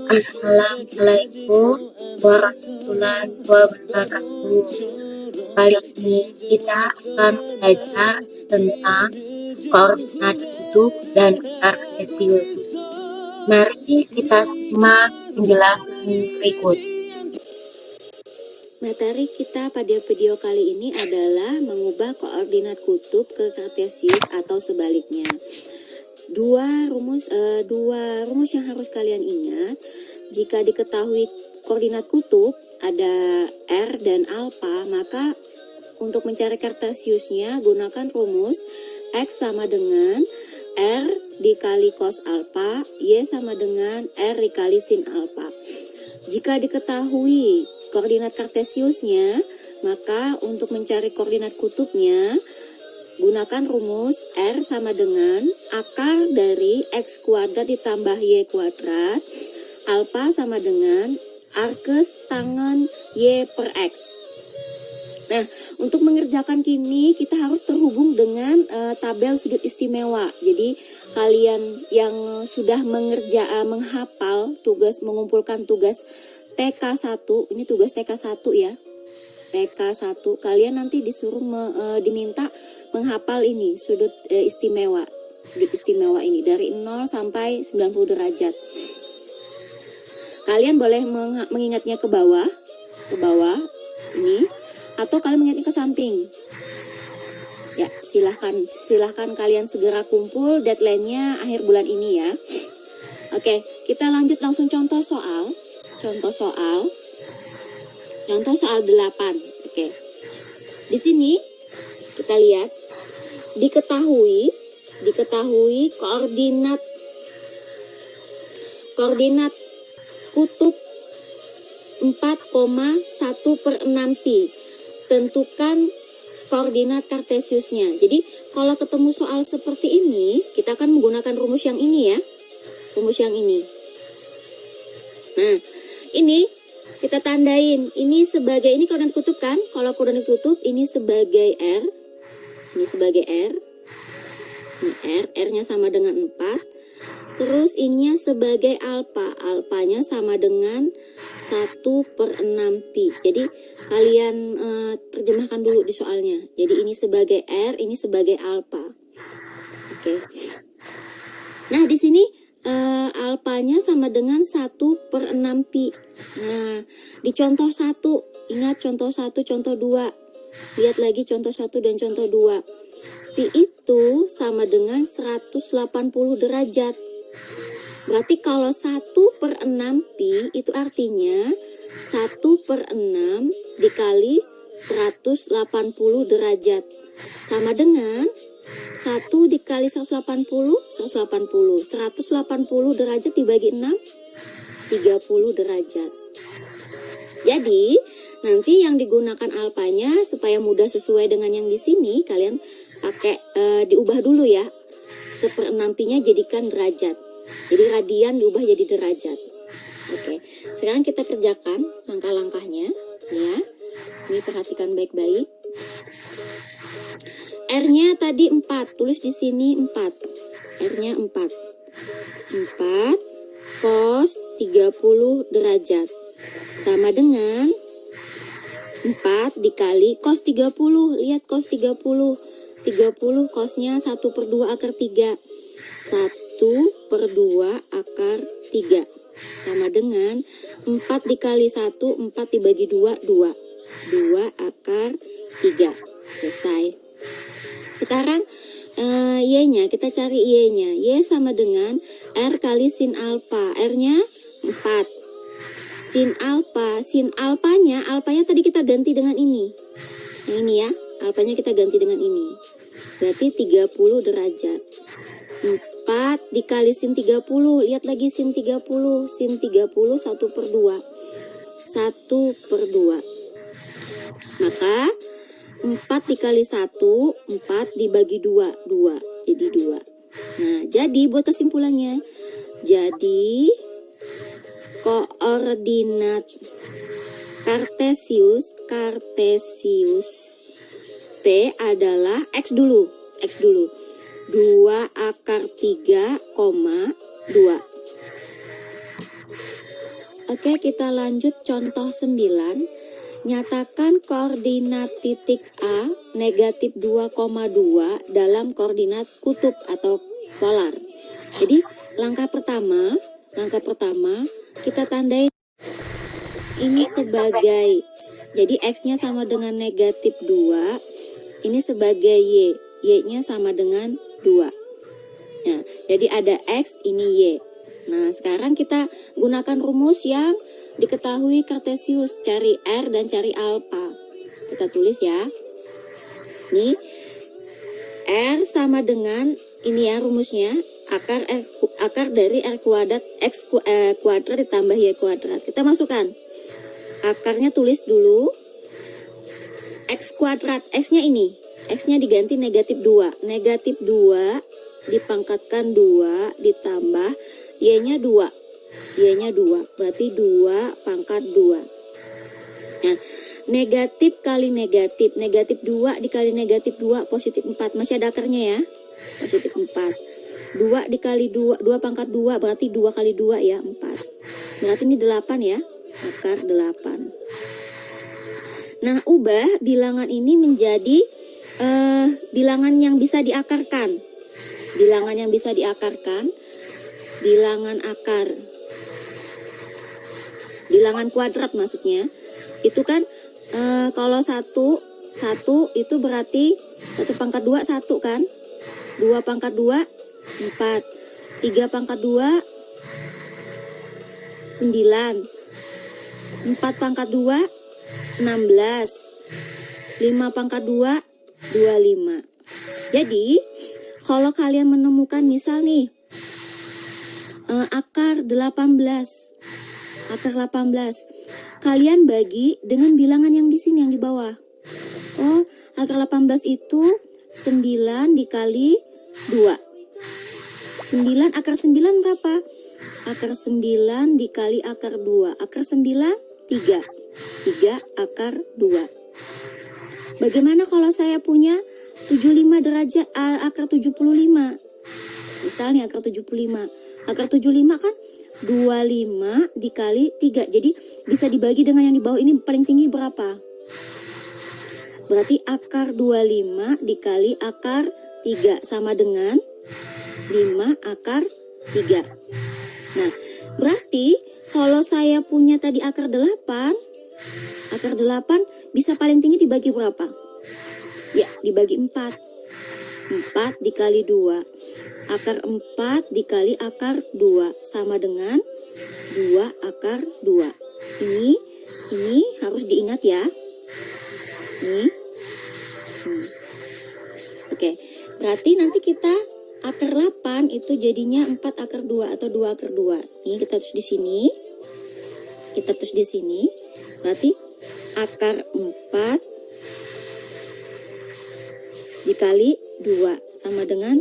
Assalamualaikum warahmatullahi wabarakatuh. Kali ini kita akan belajar tentang koordinat kutub dan kartesius. Mari kita simak penjelasan berikut. Materi kita pada video kali ini adalah mengubah koordinat kutub ke kartesius atau sebaliknya. Dua rumus yang harus kalian ingat. Jika diketahui koordinat kutub ada R dan alfa, maka untuk mencari kartesiusnya gunakan rumus X sama dengan R dikali cos alfa, Y sama dengan R dikali sin alfa. Jika diketahui koordinat kartesiusnya, maka untuk mencari koordinat kutubnya gunakan rumus R sama dengan akar dari X kuadrat ditambah Y kuadrat, alfa sama dengan arkes tangen Y per X. Nah, untuk mengerjakan kini kita harus terhubung dengan tabel sudut istimewa. Jadi kalian yang sudah menghafal tugas, mengumpulkan tugas TK1, ini tugas TK1 ya. TK1, kalian nanti disuruh diminta menghafal ini sudut istimewa. Sudut istimewa ini dari 0 sampai 90 derajat. Kalian boleh mengingatnya ke bawah ini, atau kalian mengingatnya ke samping. Ya, silahkan kalian segera kumpul, deadline-nya akhir bulan ini ya. Oke, kita lanjut langsung contoh soal 8. Oke. Di sini kita lihat diketahui koordinat kutub 4,1/6 pi. Tentukan koordinat kartesiusnya. Jadi kalau ketemu soal seperti ini, kita akan menggunakan rumus yang ini ya. Rumus yang ini. Nah, ini kita tandain. Ini koordinat kutub kan? Kalau koordinat kutub ini sebagai R. Ini sebagai R. Ini R, R-nya sama dengan 4. Terus ininya sebagai alfa, alfanya sama dengan 1/6 pi. Jadi kalian terjemahkan dulu di soalnya. Jadi ini sebagai R, ini sebagai alfa. Oke. Nah, di sini alfanya sama dengan 1/6 pi. Nah, di contoh 1, ingat contoh 1, contoh 2. Lihat lagi contoh 1 dan contoh 2. Pi itu sama dengan 180 derajat. Berarti kalau 1/6 pi itu artinya 1/6 dikali 180 derajat. Sama dengan 1 dikali 180 derajat dibagi 6, 30 derajat. Jadi nanti yang digunakan alfanya supaya mudah sesuai dengan yang di sini, kalian pakai diubah dulu ya. 1/6 pi-nya jadikan derajat. Jadi radian diubah jadi derajat. Oke, sekarang kita kerjakan langkah-langkahnya ya. Ini perhatikan baik-baik. R-nya tadi 4, tulis di sini 4. R-nya 4. 4 cos 30 derajat sama dengan 4 dikali cos 30. Lihat cos 30. 30 cosnya 1/2 akar 3. 1/2 akar 3 sama dengan 4 dikali 1, 4 dibagi 2, 2 akar 3. Selesai. Sekarang Y-nya, kita cari Y-nya. Y sama dengan R kali sin alfa. R-nya 4. Sin alfanya tadi kita ganti dengan ini. Yang ini ya, alfanya kita ganti dengan ini. Berarti 30 derajat. 4 dikali sin 30, lihat lagi sin 30. Sin 30 1/2. 1/2. Maka 4 dikali 1, 4 dibagi 2, 2. Jadi 2. Nah, jadi buat kesimpulannya. Jadi koordinat kartesius P adalah X dulu. 2 akar 3, 2. Oke, kita lanjut contoh 9. Nyatakan koordinat titik A negatif 2,2 dalam koordinat kutub atau polar. Jadi langkah pertama kita tandai ini sebagai, jadi X-nya sama dengan negatif 2, ini sebagai Y, Y-nya sama dengan 2. Nah, jadi ada X, ini Y. Nah, sekarang kita gunakan rumus yang diketahui Kartesius, cari R dan cari alpha. Kita tulis ya. Ini R sama dengan, ini ya rumusnya, akar dari R kuadrat X kuadrat ditambah Y kuadrat. Kita masukkan. Akarnya tulis dulu. X kuadrat, X-nya ini. X-nya diganti negatif 2. Negatif 2 dipangkatkan 2 ditambah Y-nya 2. Y-nya 2, berarti 2 pangkat 2. Nah, negatif kali negatif. Negatif 2 dikali negatif 2, positif 4. Masih ada akarnya ya. Positif 4. 2 dikali 2, 2 pangkat 2, berarti 2 kali 2 ya, 4. Berarti ini 8 ya. Akar 8. Nah, ubah bilangan ini menjadi bilangan yang bisa diakarkan. Bilangan yang bisa diakarkan. Bilangan akar. Bilangan kuadrat maksudnya. Itu kan kalau 1 itu berarti 1 pangkat 2 1 kan. 2 pangkat 2 4. 3 pangkat 2 9. 4 pangkat 2 16. 5 pangkat 2 25. Jadi kalau kalian menemukan misal nih akar 18, kalian bagi dengan bilangan yang di sini, yang di bawah. Oh, akar 18 itu 9 dikali 2. 9, akar 9 berapa? Akar 9 dikali akar 2. Akar 9, 3. 3 akar 2. Bagaimana kalau saya punya 75 derajat, akar 75? Misalnya akar 75. Akar 75 kan 25 dikali 3. Jadi bisa dibagi dengan yang di bawah ini, paling tinggi berapa? Berarti akar 25 dikali akar 3 sama dengan 5 akar 3. Nah, berarti kalau saya punya tadi akar 8 bisa paling tinggi dibagi berapa? Ya, dibagi 4. 4 dikali 2. Akar 4 dikali akar 2 sama dengan 2 akar 2. Ini harus diingat ya. Nih. Oke, berarti nanti kita akar 8 itu jadinya 4 akar 2 atau 2 akar 2. Ini kita tulis di sini. Berarti akar 4 dikali 2 sama dengan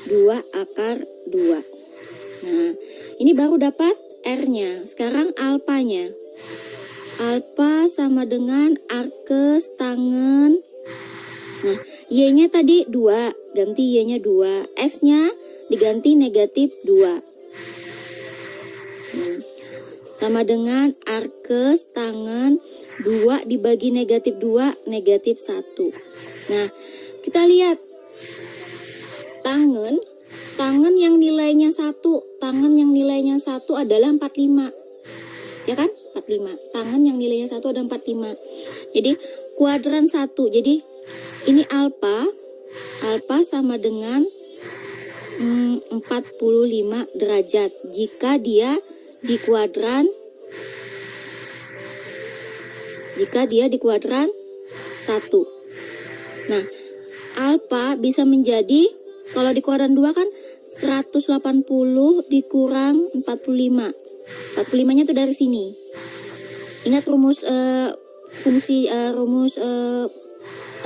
2 akar 2. Nah, ini baru dapat R-nya. Sekarang alpanya. Alpha sama dengan arkes tangen. Nah, Y-nya tadi 2, ganti Y-nya 2. X-nya diganti negatif 2. Sama dengan arkes tangen 2 dibagi negatif 2, negatif 1. Nah, kita lihat tangen yang nilainya 1, adalah 45. Ya kan? 45. Tangen yang nilainya 1 ada 45. Jadi kuadran 1. Jadi ini alpha sama dengan 45 derajat jika dia di kuadran 1. Nah, alpha bisa menjadi, kalau di kuadran 2 kan 180 dikurang 45. 45-nya tuh dari sini. Ingat rumus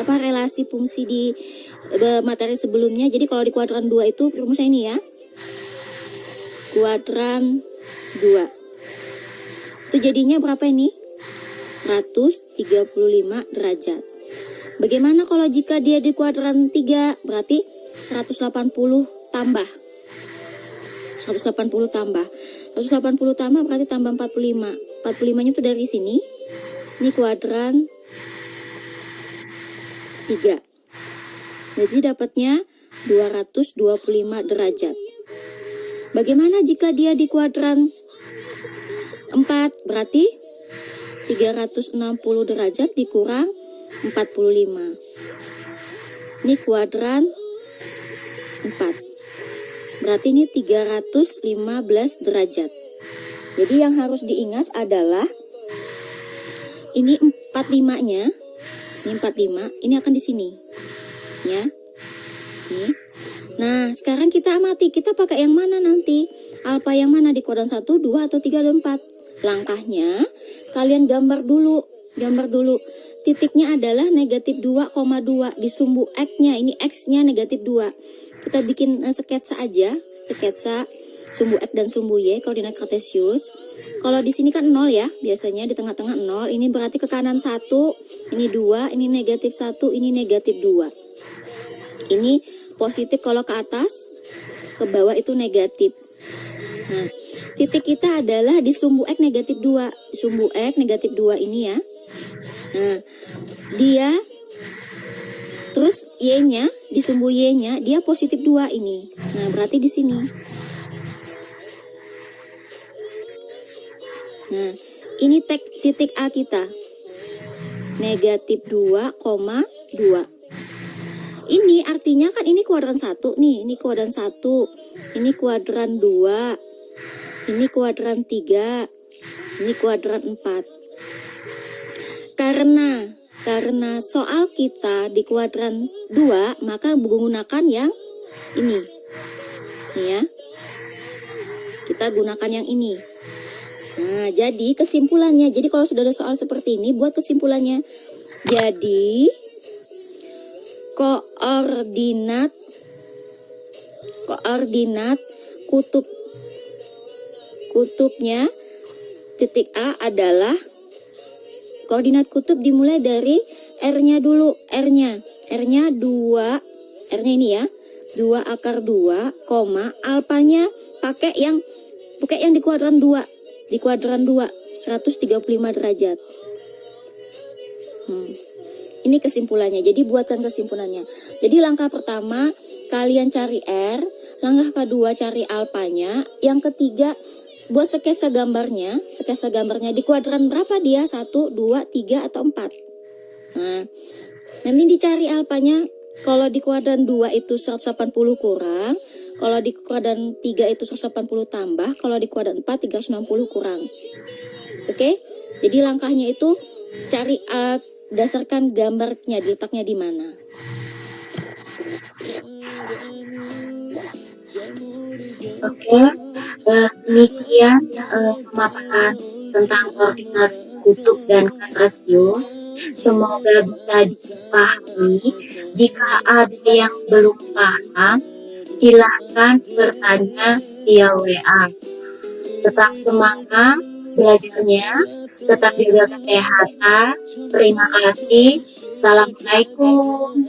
relasi fungsi di materi sebelumnya. Jadi kalau di kuadran 2 itu rumusnya ini ya. Kuadran 2. Itu jadinya berapa ini? 135 derajat. Bagaimana kalau jika dia di kuadran 3? Berarti 180 tambah 180 tambah. 180 tambah berarti tambah 45. 45-nya tuh dari sini. Ini kuadran 3. Jadi dapatnya 225 derajat. Bagaimana jika dia di kuadran 4? Berarti 360 derajat dikurang 45. Ini kuadran 4. Berarti ini 315 derajat. Jadi yang harus diingat adalah ini 45-nya. Ini 45, ini akan di sini. Ya. Nih. Nah, sekarang kita amati, kita pakai yang mana nanti? Alfa yang mana di kuadran 1, 2 atau 3 dan 4? Langkahnya kalian gambar dulu. Titiknya adalah negatif 2,2 di sumbu X-nya. Ini X-nya negatif 2. Kita bikin sketsa aja, sketsa sumbu X dan sumbu Y, koordinat kartesius. Kalau di sini kan 0 ya, biasanya di tengah-tengah 0. Ini berarti ke kanan 1, ini 2, ini negatif 1, ini negatif 2. Ini positif kalau ke atas, ke bawah itu negatif. Nah, titik kita adalah di sumbu X negatif 2. Sumbu X negatif 2 ini ya. Nah, dia terus Y-nya, di sumbu Y-nya dia positif 2 ini. Nah, berarti di sini. Nah, ini titik A kita. Negatif 2,2. Ini artinya kan ini kuadran 1 nih. Ini kuadran 1. Ini kuadran 2. Ini kuadran 3. Ini kuadran 4. Karena soal kita di kuadran 2, maka menggunakan yang ini. Nih ya. Kita gunakan yang ini. Nah, jadi kesimpulannya. Jadi kalau sudah ada soal seperti ini, buat kesimpulannya. Jadi koordinat kutubnya titik A adalah koordinat kutub dimulai dari R-nya dulu. R-nya 2, R-nya ini ya, 2 akar 2, alfanya pakai yang di kuadran 2. Di kuadran 2, 135 derajat. Ini kesimpulannya. Jadi buatkan kesimpulannya. Jadi langkah pertama kalian cari R, langkah kedua cari alfanya, yang ketiga buat sketsa gambarnya di kuadran berapa dia? 1, 2, 3 atau 4. Nah, nanti dicari alfanya. Kalau di kuadran 2 itu 180 kurang, kalau di kuadran 3 itu 180 tambah, kalau di kuadran 4 360 kurang. Oke? Jadi langkahnya itu cari berdasarkan gambarnya, diletaknya di mana. Oke, demikian pemaparan tentang koordinat kutub dan kartesius. Semoga bisa dipahami. Jika ada yang belum paham, silahkan bertanya via WA. Tetap semangat belajarnya, tetap jaga kesehatan. Terima kasih. Assalamualaikum.